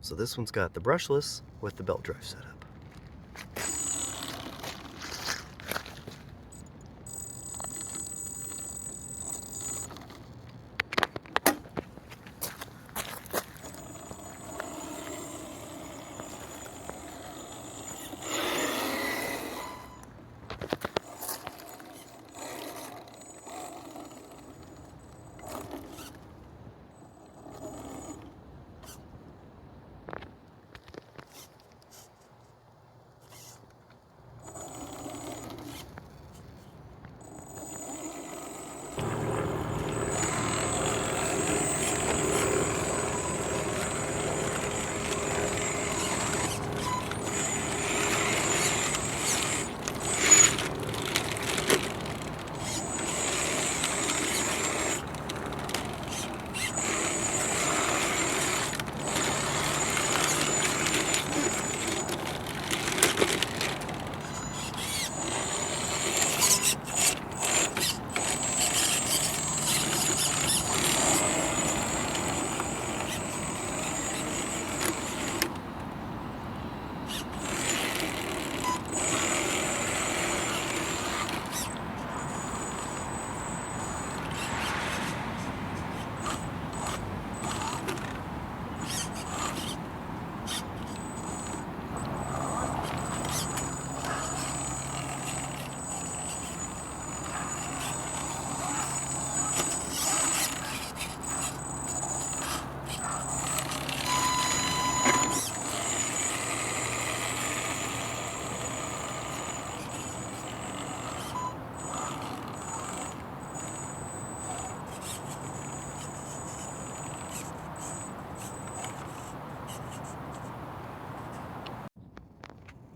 So this one's got the brushless with the belt drive setup.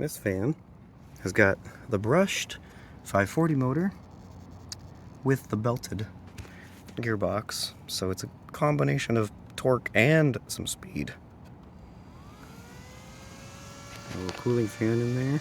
This fan has got the brushed 540 motor with the belted gearbox, so it's a combination of torque and some speed. A little cooling fan in there.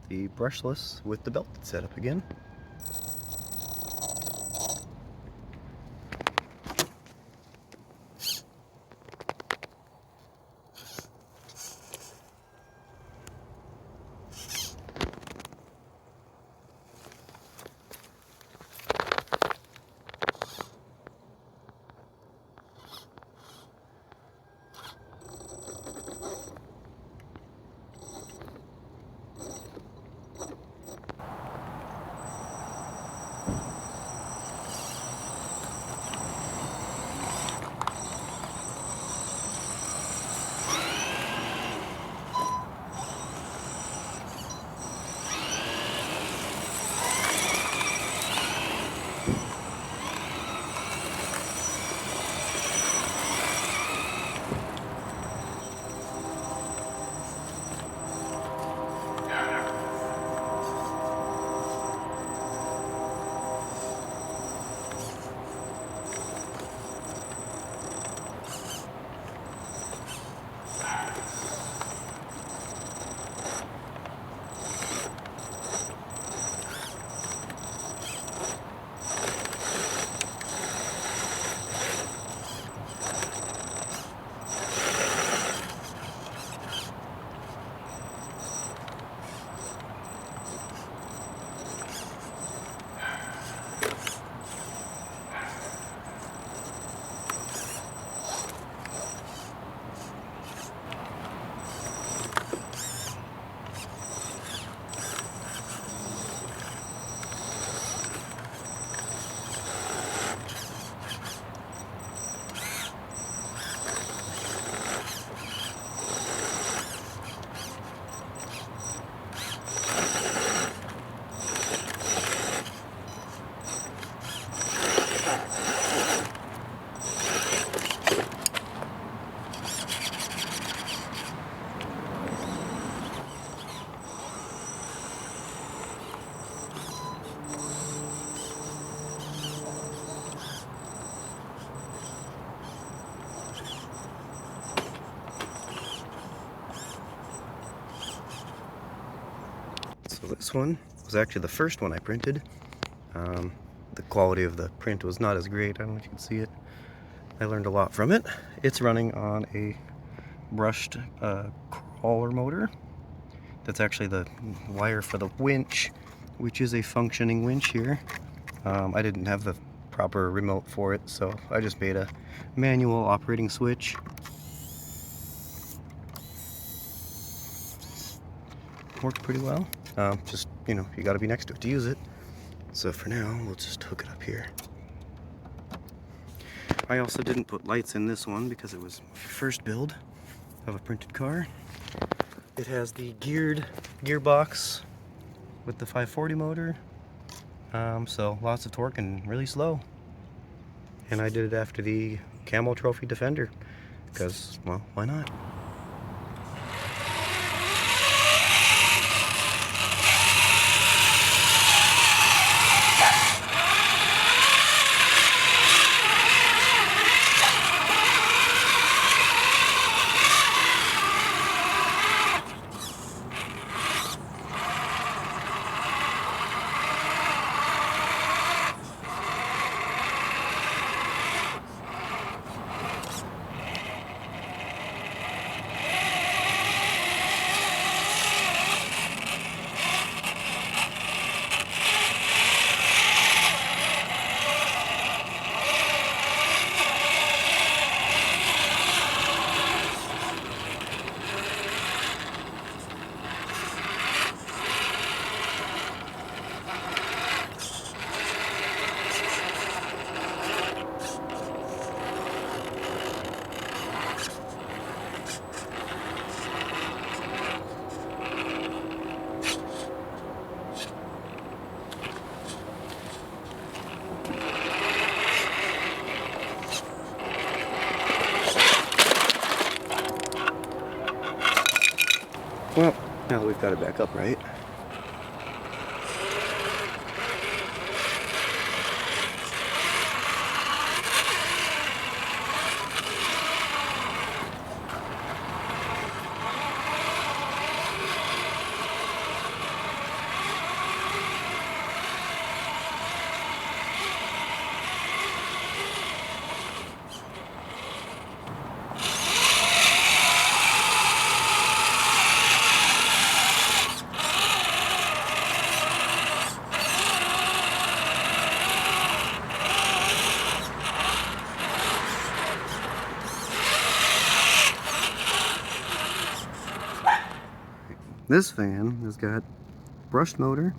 the brushless with the belted setup again. So this one was actually the first one I printed. The quality of the print was not as great. I don't know if you can see it. I learned a lot from it. It's running on a brushed crawler motor. That's actually the wire for the winch, which is a functioning winch here. I didn't have the proper remote for it, so I just made a manual operating switch. Worked pretty well. Just, you know, you gotta be next to it to use it. So for now, we'll just hook it up here. I also didn't put lights in this one because it was my first build of a printed car. It has the geared gearbox with the 540 motor. So lots of torque and really slow. And I did it after the Camel Trophy Defender because, well, why not? Well, now that we've got it back up, right? This fan has got brushed motor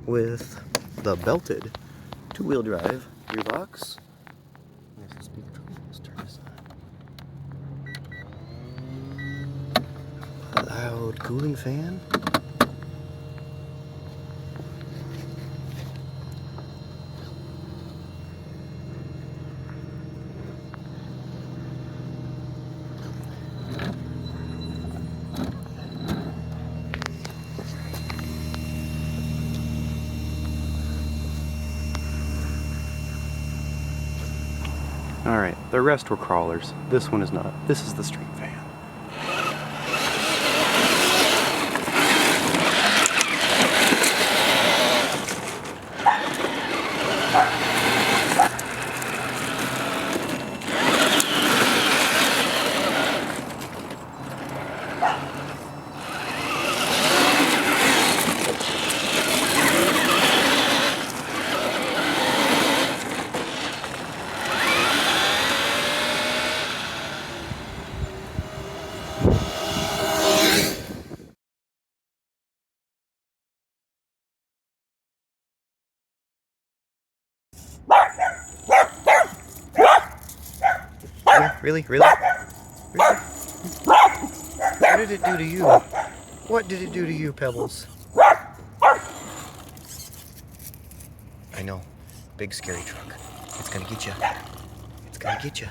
with the belted 2-wheel drive gearbox. There's the speaker. Let's turn this on. Loud cooling fan. Alright, the rest were crawlers. This one is not. This is the street fan. Really? Really? What did it do to you? What did it do to you, Pebbles? I know. Big scary truck. It's gonna get you. It's gonna get you.